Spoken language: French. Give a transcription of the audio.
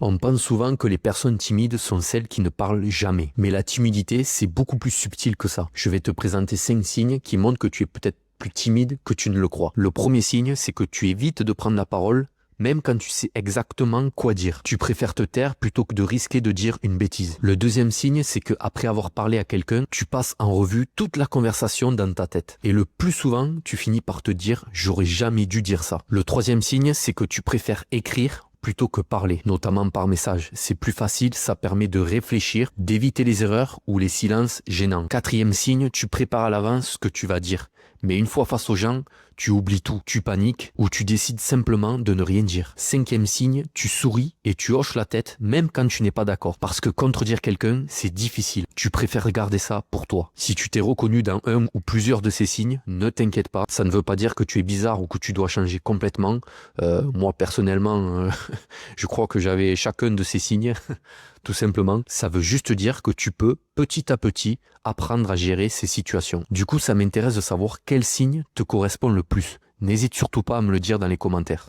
On pense souvent que les personnes timides sont celles qui ne parlent jamais. Mais la timidité, c'est beaucoup plus subtil que ça. Je vais te présenter 5 signes qui montrent que tu es peut-être plus timide que tu ne le crois. Le premier signe, c'est que tu évites de prendre la parole même quand tu sais exactement quoi dire. Tu préfères te taire plutôt que de risquer de dire une bêtise. Le deuxième signe, c'est que après avoir parlé à quelqu'un, tu passes en revue toute la conversation dans ta tête. Et le plus souvent, tu finis par te dire « j'aurais jamais dû dire ça ». Le troisième signe, c'est que tu préfères écrire plutôt que parler, notamment par message. C'est plus facile, ça permet de réfléchir, d'éviter les erreurs ou les silences gênants. Quatrième signe, tu prépares à l'avance ce que tu vas dire. Mais une fois face aux gens, tu oublies tout, tu paniques ou tu décides simplement de ne rien dire. Cinquième signe, tu souris et tu hoches la tête même quand tu n'es pas d'accord. Parce que contredire quelqu'un, c'est difficile. Tu préfères garder ça pour toi. Si tu t'es reconnu dans un ou plusieurs de ces signes, ne t'inquiète pas. Ça ne veut pas dire que tu es bizarre ou que tu dois changer complètement. Moi personnellement, je crois que j'avais chacun de ces signes. Tout simplement, ça veut juste dire que tu peux, petit à petit, apprendre à gérer ces situations. Du coup, ça m'intéresse de savoir quel signe te correspond le plus. N'hésite surtout pas à me le dire dans les commentaires.